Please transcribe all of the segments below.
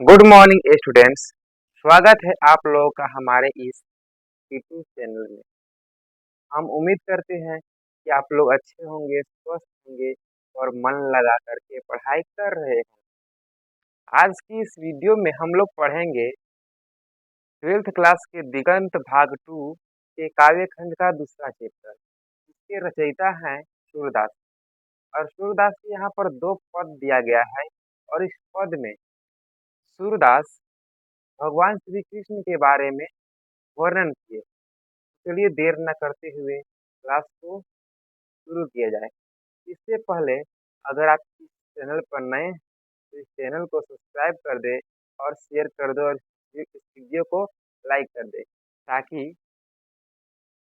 Good morning students. स्वागत है आप लोगों का हमारे इस यूट्यूब चैनल में। हम उम्मीद करते हैं कि आप लोग अच्छे होंगे, स्वस्थ होंगे और मन लगा करके पढ़ाई कर रहे हैं। आज की इस वीडियो में हम लोग पढ़ेंगे 12th क्लास के दिगंत भाग 2 के काव्य खंड का दूसरा चैप्टर। इसके रचयिता हैं सूरदास और सूरदास के यहाँ पर दो पद दिया गया है और इस पद में सूरदास भगवान श्री कृष्ण के बारे में वर्णन किए। चलिए देर न करते हुए क्लास को शुरू किया जाए। इससे पहले अगर आप इस चैनल पर नए हैं तो इस चैनल को सब्सक्राइब कर दे और शेयर कर दो और इस वीडियो को लाइक कर दे ताकि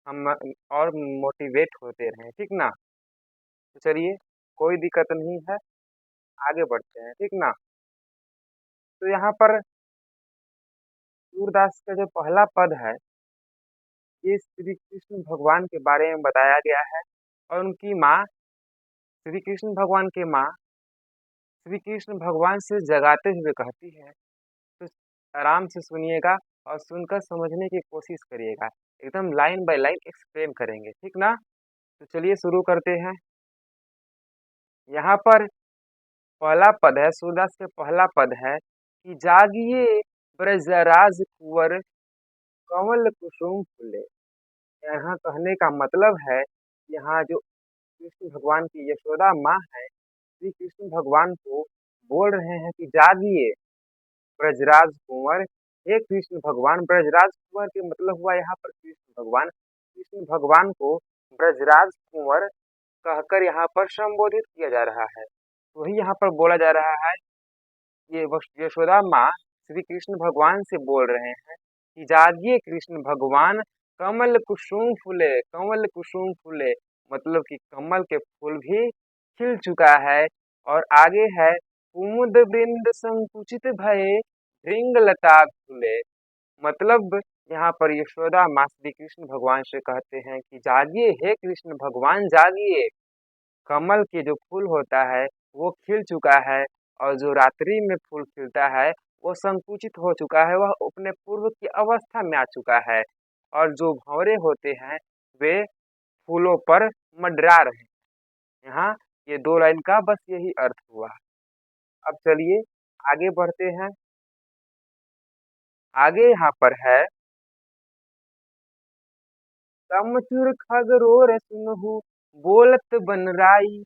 हम और मोटिवेट होते रहें, ठीक ना। तो चलिए कोई दिक्कत नहीं है, आगे बढ़ते हैं, ठीक ना। तो यहाँ पर सूरदास का जो पहला पद है ये श्री कृष्ण भगवान के बारे में बताया गया है और उनकी माँ श्री कृष्ण भगवान की माँ श्री कृष्ण भगवान से जगाते हुए कहती है। तो आराम से सुनिएगा और सुनकर समझने की कोशिश करिएगा। एकदम लाइन बाय लाइन एक्सप्लेन करेंगे, ठीक ना। तो चलिए शुरू करते हैं। यहाँ पर पहला पद है, सूरदास के पहला पद है कि जागिए ब्रजराज कुंवर कमल कुसुम फूले। यहाँ कहने का मतलब है यहाँ जो कृष्ण भगवान की यशोदा माँ है श्री कृष्ण भगवान को बोल रहे हैं कि जागिए ब्रजराज कुंवर। हे कृष्ण भगवान, ब्रजराज कुंवर के मतलब हुआ यहाँ पर कृष्ण भगवान। कृष्ण भगवान को ब्रजराज कुंवर कहकर यहाँ पर संबोधित किया जा रहा है। वही यहाँ पर बोला जा रहा है। ये यशोदा माँ श्री कृष्ण भगवान से बोल रहे हैं कि जागिए कृष्ण भगवान, कमल कुसुम फूले, कमल कुसुम फूले। मतलब कि कमल के फूल भी खिल चुका है। और आगे है कुमुद बिंद संकुचित भये भृंग लता फूले। मतलब यहाँ पर यशोदा माँ श्री कृष्ण भगवान से कहते हैं कि जागिए हे कृष्ण भगवान, जागिए। कमल के जो फूल होता है वो खिल चुका है और जो रात्रि में फूल खिलता है वो संकुचित हो चुका है, वह अपने पूर्व की अवस्था में आ चुका है। और जो भंवरे होते हैं वे फूलों पर मंडरा रहे हैं। यहाँ ये दो लाइन का बस यही अर्थ हुआ। अब चलिए आगे बढ़ते हैं। आगे यहाँ पर है तमचुर खगरोर सुनहु बोलत बनराई।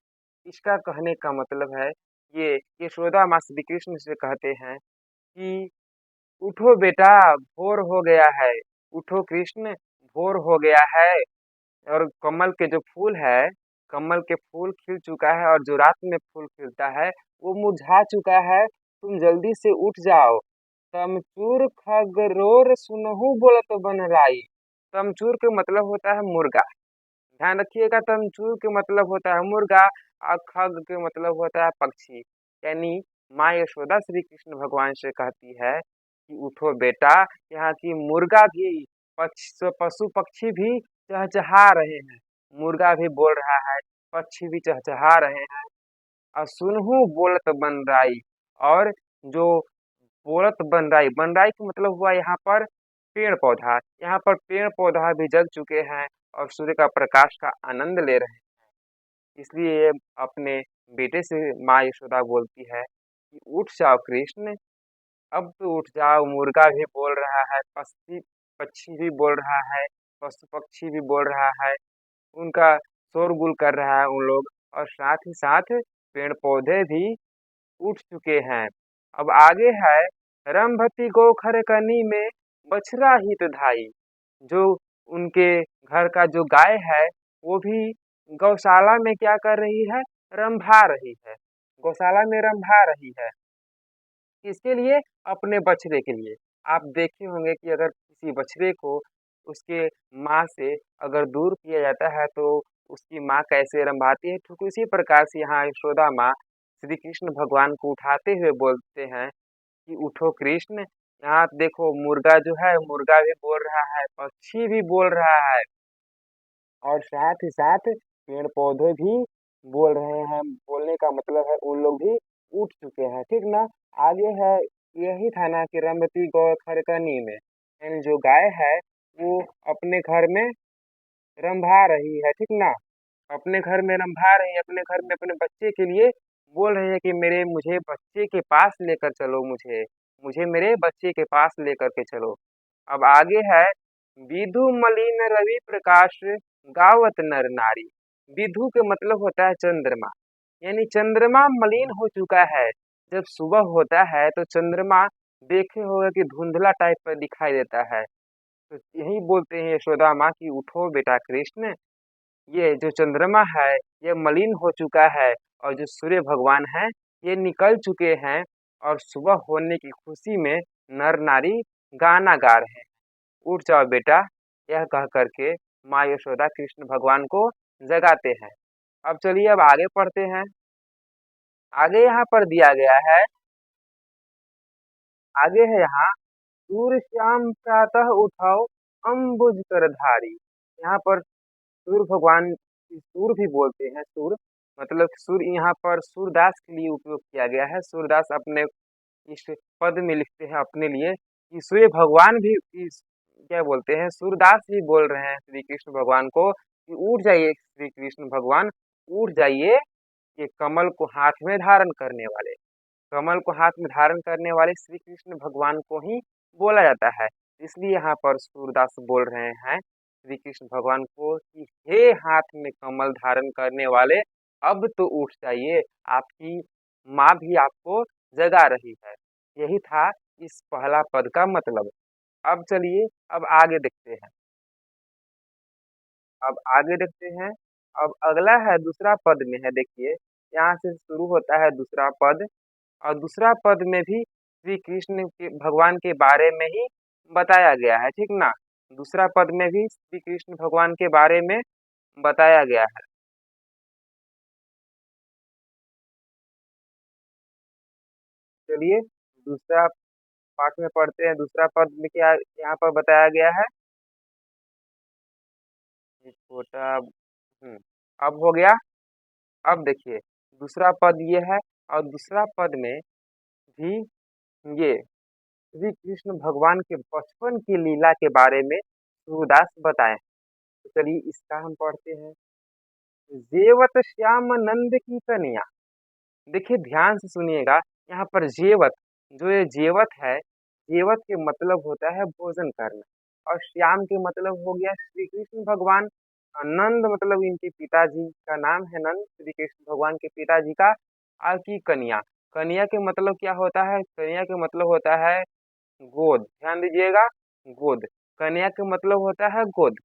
इसका कहने का मतलब है ये यशोदा माँ श्री कृष्ण से कहते हैं कि उठो बेटा, भोर हो गया है। उठो कृष्ण, भोर हो गया है। और कमल के जो फूल है, कमल के फूल खिल चुका है और जो रात में फूल खिलता है वो मुरझा चुका है। तुम जल्दी से उठ जाओ। तमचूर खगरोर सुनहु बोलत बनराई। तमचूर के मतलब होता है मुर्गा, ध्यान रखिएगा। तमचूर के मतलब होता है मुर्गा और खग के मतलब होता है पक्षी। यानी माँ यशोदा श्री कृष्ण भगवान से कहती है कि उठो बेटा, यहाँ की मुर्गा भी पशु पक्षी भी चहचहा रहे हैं। मुर्गा भी बोल रहा है, पक्षी भी चहचहा रहे हैं। और सुनहु बोलत बनराई। और जो बोलत बनराई, बनराई का मतलब हुआ यहाँ पर पेड़ पौधा। यहाँ पर पेड़ पौधा भी जग चुके हैं और सूर्य का प्रकाश का आनंद ले रहे हैं। इसलिए ये अपने बेटे से माँ यशोदा बोलती है कि उठ जाओ कृष्ण, अब तो उठ जाओ। मुर्गा भी बोल रहा है, पक्षी पक्षी भी बोल रहा है, पशु पक्षी भी बोल रहा है। उनका शोरगुल कर रहा है उन लोग। और साथ ही साथ पेड़ पौधे भी उठ चुके हैं। अब आगे है रंभती गोखर कनी में बछरा हित धाई। जो उनके घर का जो गाय है वो भी गौशाला में क्या कर रही है, रंभा रही है। गौशाला में रंभा रही है, किसके लिए, अपने बछड़े के लिए। आप देखे होंगे कि अगर किसी बछड़े को उसके माँ से अगर दूर किया जाता है तो उसकी माँ कैसे रंभाती है, ठीक उसी प्रकार से यहाँ यशोदा माँ श्री कृष्ण भगवान को उठाते हुए बोलते हैं कि उठो कृष्ण। यहाँ देखो मुर्गा जो है, मुर्गा भी बोल रहा है, पक्षी भी बोल रहा है और साथ ही साथ पेड़ पौधे भी बोल रहे हैं। बोलने का मतलब है उन लोग भी उठ चुके हैं, ठीक ना। आगे है यही था ना कि रमती गौ खरकनी में, यानी जो गाय है वो अपने घर में रंभा रही है, ठीक ना। अपने घर में रंभा रही है, अपने घर में अपने बच्चे के लिए बोल रही है कि मेरे मुझे बच्चे के पास लेकर चलो, मुझे मुझे मेरे बच्चे के पास लेकर के चलो। अब आगे है, विधु मलिन रवि प्रकाश गावत नर नारी। विधु के मतलब होता है चंद्रमा, यानी चंद्रमा मलिन हो चुका है। जब सुबह होता है तो चंद्रमा देखे होगा कि धुंधला टाइप का दिखाई देता है। तो यही बोलते हैं यशोदा माँ की उठो बेटा कृष्ण, ये जो चंद्रमा है ये मलिन हो चुका है, और जो सूर्य भगवान है ये निकल चुके हैं, और सुबह होने की खुशी में नर नारी गाना गा रहे हैं। उठ जाओ बेटा, यह कह करके माँ यशोदा कृष्ण भगवान को जगाते हैं। अब चलिए अब आगे पढ़ते हैं। आगे यहाँ पर दिया गया है, आगे है यहाँ, सूर्य श्याम प्रातः उठाओ अम्बुज कर धारी। यहाँ पर सूर्य भगवान, सूर्य भी बोलते हैं, सूर्य मतलब सूर्य यहाँ पर सूरदास के लिए उपयोग किया गया है। सूरदास अपने इस पद में लिखते हैं अपने लिए कि सूर्य भगवान भी इस क्या बोलते हैं, सूरदास भी बोल रहे हैं श्री कृष्ण भगवान को कि उठ जाइए श्री कृष्ण भगवान, उठ जाइए। ये कमल को हाथ में धारण करने वाले, कमल को हाथ में धारण करने वाले श्री कृष्ण भगवान को ही बोला जाता है। इसलिए यहाँ पर सूरदास बोल रहे हैं श्री कृष्ण भगवान को कि हे हाथ में कमल धारण करने वाले, अब तो उठ जाइए, आपकी माँ भी आपको जगा रही है। यही था इस पहला पद का मतलब। अब चलिए अब आगे देखते हैं, अब आगे देखते हैं। अब अगला है दूसरा पद में है, देखिए यहाँ से शुरू होता है दूसरा पद, और दूसरा पद में भी श्री कृष्ण के भगवान के बारे में ही बताया गया है, ठीक ना। दूसरा पद में भी श्री कृष्ण भगवान के बारे में बताया गया है। चलिए दूसरा पाठ में पढ़ते हैं, दूसरा पद में क्या यहाँ पर बताया गया है। ये छोटा अब हो गया। अब देखिए दूसरा पद ये है, और दूसरा पद में भी ये श्री कृष्ण भगवान के बचपन की लीला के बारे में सूरदास बताए। तो चलिए इसका हम पढ़ते हैं। जेवत श्याम नंद की कन्या। देखिए ध्यान से सुनिएगा, यहाँ पर जेवत, जो ये जेवत है, जेवत के मतलब होता है भोजन करना, और श्याम के मतलब हो गया श्री कृष्ण भगवान। और नंद मतलब इनके पिताजी का नाम है नंद, श्री कृष्ण भगवान के पिताजी का। और की कन्या, कन्या के मतलब क्या होता है, कन्या के मतलब होता है गोद, ध्यान दीजिएगा, गोद। कन्या के मतलब होता है गोद।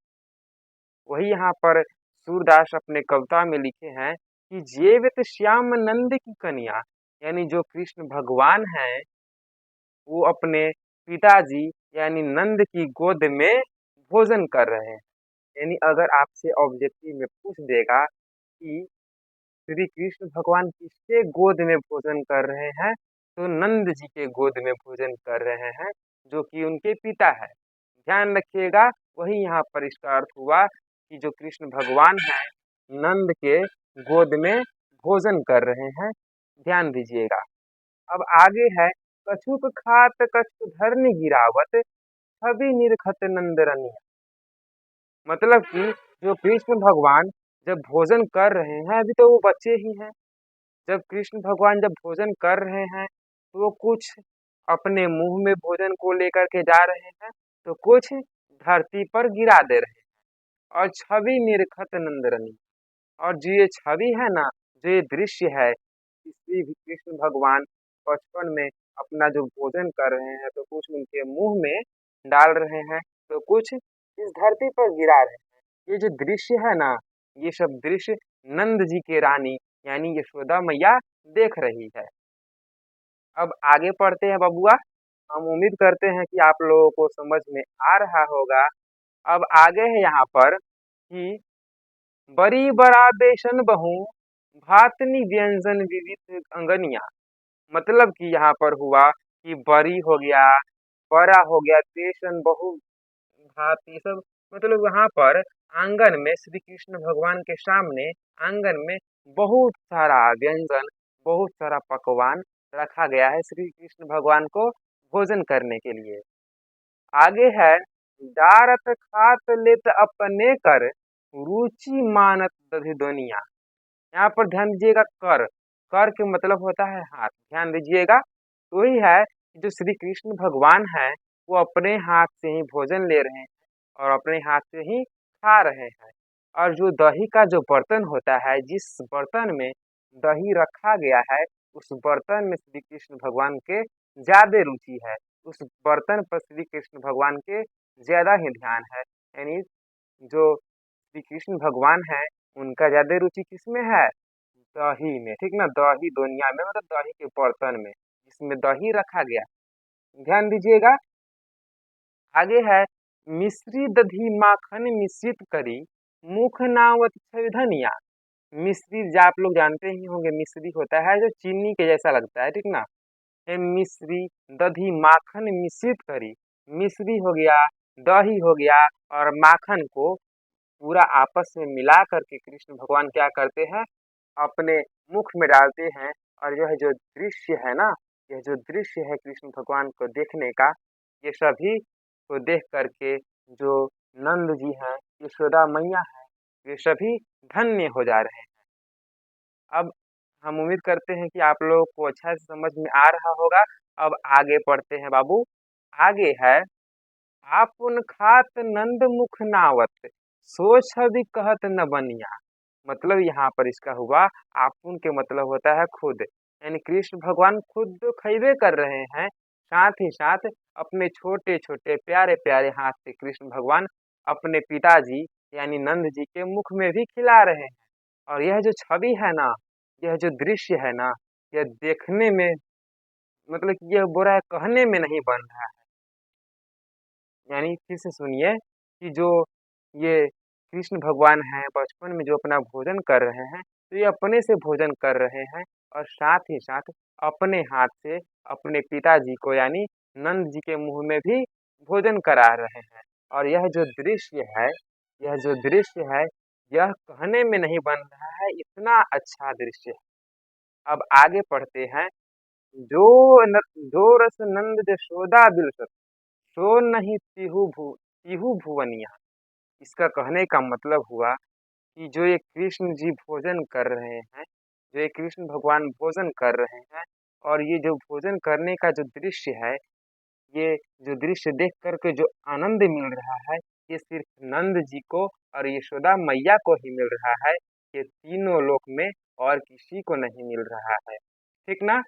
वही यहाँ पर सूरदास अपने कविता में लिखे हैं कि जेवित श्याम नंद की कन्या, यानी जो कृष्ण भगवान है वो अपने पिताजी यानी नंद की गोद में भोजन कर रहे हैं। यानी अगर आपसे ऑब्जेक्टिव में पूछ देगा कि श्री कृष्ण भगवान किसके गोद में भोजन कर रहे हैं, तो नंद जी के गोद में भोजन कर रहे हैं, जो कि उनके पिता है। ध्यान रखिएगा, वही यहाँ पर इसका अर्थ हुआ कि जो कृष्ण भगवान है नंद के गोद में भोजन कर रहे हैं। ध्यान दीजिएगा। अब आगे है, कछुक खात कछु धरनी गिरावत छवि निरखत नंदरनी। मतलब कि जो कृष्ण भगवान जब भोजन कर रहे हैं, अभी तो वो बच्चे ही हैं, जब कृष्ण भगवान जब भोजन कर रहे हैं तो वो कुछ अपने मुंह में भोजन को लेकर के जा रहे हैं, तो कुछ धरती पर गिरा दे रहे हैं। और छवि निरखत नंदरनी, और जो ये छवि है ना, जो ये दृश्य है, श्री कृष्ण भगवान बचपन में अपना जो भोजन कर रहे हैं तो कुछ उनके मुंह में डाल रहे हैं, तो कुछ इस धरती पर गिरा रहे हैं। ये जो दृश्य है ना, ये सब दृश्य नंद जी के रानी यानी यशोदा मैया देख रही है। अब आगे पढ़ते हैं बबुआ, हम उम्मीद करते हैं कि आप लोगों को समझ में आ रहा होगा। अब आगे है यहाँ पर कि बड़ी बड़ा देशन बहु भातनी व्यंजन विविध अंगनिया। मतलब कि यहाँ पर हुआ कि बड़ी हो गया, बड़ा हो गया, देशन बहु भात, ये सब मतलब यहाँ पर आंगन में श्री कृष्ण भगवान के सामने आंगन में बहुत सारा व्यंजन, बहुत सारा पकवान रखा गया है श्री कृष्ण भगवान को भोजन करने के लिए। आगे है डारत खात लेत अपने कर रुचि मानत दधि दुनिया। यहाँ पर ध्यान दीजिएगा, कर कर के मतलब होता है हाथ, ध्यान दीजिएगा। तो वही है कि जो श्री कृष्ण भगवान है वो अपने हाथ से ही भोजन ले रहे हैं और अपने हाथ से ही खा रहे हैं। और जो दही का जो बर्तन होता है, जिस बर्तन में दही रखा गया है, उस बर्तन में श्री कृष्ण भगवान के ज्यादा रुचि है, उस बर्तन पर श्री कृष्ण भगवान के ज्यादा ही ध्यान है। यानी जो श्री कृष्ण भगवान है उनका ज्यादा रुचि किसमें है? दही में, ठीक ना। दही दुनिया में मतलब दही के बर्तन में जिसमें दही रखा गया। ध्यान दीजिएगा, आगे है मिश्री दधी माखन मिश्रित करी मुख नावत छवि धनिया। मिश्री जो आप लोग जानते ही होंगे, मिश्री होता है जो चीनी के जैसा लगता है, ठीक ना। ये मिश्री दधी माखन मिश्रित करी, मिश्री हो गया, दही हो गया और माखन को पूरा आपस में मिला करके कृष्ण भगवान क्या करते हैं? अपने मुख में डालते हैं। और यह जो दृश्य है ना, यह जो दृश्य है कृष्ण भगवान को देखने का, ये सभी को देख करके जो नंद जी हैं, यशोदा मैया है, वे सभी धन्य हो जा रहे हैं। अब हम उम्मीद करते हैं कि आप लोगों को अच्छा से समझ में आ रहा होगा। अब आगे पढ़ते हैं बाबू। आगे है आपुन खात नंद मुख नावत सो छवि कहत न बनिया। मतलब यहाँ पर इसका हुआ आपुन के मतलब होता है खुद, यानी कृष्ण भगवान खुद तो खैबे कर रहे हैं, साथ ही साथ अपने छोटे छोटे प्यारे प्यारे हाथ से कृष्ण भगवान अपने पिताजी यानी नंद जी के मुख में भी खिला रहे हैं। और यह जो छवि है ना, यह जो दृश्य है ना, यह देखने में मतलब कि यह बुरा कहने में नहीं बन रहा है। यानी फिर से सुनिए कि जो ये कृष्ण भगवान हैं बचपन में जो अपना भोजन कर रहे हैं, तो ये अपने से भोजन कर रहे हैं और साथ ही साथ अपने हाथ से अपने पिताजी को यानी नंद जी के मुंह में भी भोजन करा रहे हैं। और यह जो दृश्य है, यह जो दृश्य है, यह कहने में नहीं बन रहा है, इतना अच्छा दृश्य है। अब आगे पढ़ते हैं। जो जो रस नंद जशोदा बिलसत सो नहीं तिहु भुवनिया। इसका कहने का मतलब हुआ कि जो ये कृष्ण जी भोजन कर रहे हैं, जो ये कृष्ण भगवान भोजन कर रहे हैं, और ये जो भोजन करने का जो दृश्य है, ये जो दृश्य देख करके जो आनंद मिल रहा है, ये सिर्फ नंद जी को और यशोदा मैया को ही मिल रहा है। ये तीनों लोक में और किसी को नहीं मिल रहा है, ठीक ना।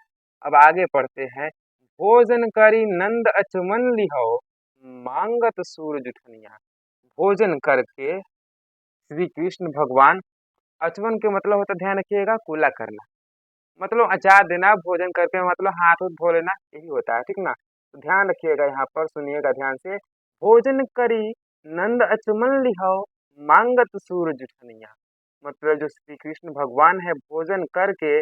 अब आगे पढ़ते हैं। भोजन करी नंद अचमन लिहो मांगत सूरज उठनिया। भोजन करके श्री कृष्ण भगवान, अचमन के मतलब होता है, ध्यान रखिएगा, कूला करना, मतलब अचार देना। भोजन करके मतलब हाथ उथ धो लेना, यही होता है, ठीक ना। तो ध्यान रखिएगा, यहाँ पर सुनिएगा ध्यान से। भोजन करी नंद अचमन लिहो मांगत सूरज उठनिया। मतलब जो श्री कृष्ण भगवान है भोजन करके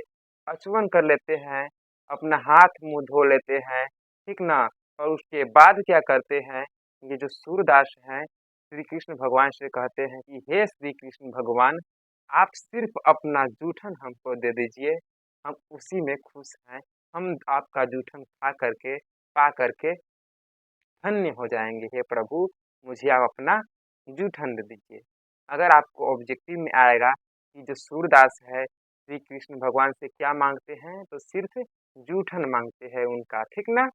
अचमन कर लेते हैं, अपना हाथ मुंह धो लेते हैं, ठीक ना। और उसके बाद क्या करते हैं, ये जो सूरदास हैं श्री कृष्ण भगवान से कहते हैं कि हे श्री कृष्ण भगवान, आप सिर्फ अपना जूठन हमको दे दीजिए, हम उसी में खुश हैं। हम आपका जूठन खा करके पा करके धन्य हो जाएंगे। हे प्रभु, मुझे आप अपना जूठन दे दीजिए। अगर आपको ऑब्जेक्टिव में आएगा कि जो सूरदास है श्री कृष्ण भगवान से क्या मांगते हैं, तो सिर्फ जूठन मांगते हैं उनका, ठीक ना।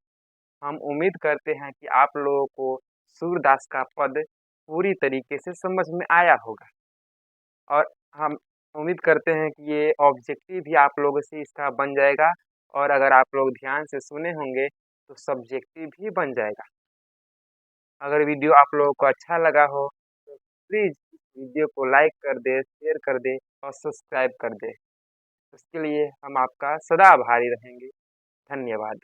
हम उम्मीद करते हैं कि आप लोगों को सूरदास का पद पूरी तरीके से समझ में आया होगा। और हम उम्मीद करते हैं कि ये ऑब्जेक्टिव भी आप लोगों से इसका बन जाएगा, और अगर आप लोग ध्यान से सुने होंगे तो सब्जेक्टिव भी बन जाएगा। अगर वीडियो आप लोगों को अच्छा लगा हो तो प्लीज़ वीडियो को लाइक कर दे, शेयर कर दे और सब्सक्राइब कर दे। उसके लिए हम आपका सदा आभारी रहेंगे। धन्यवाद।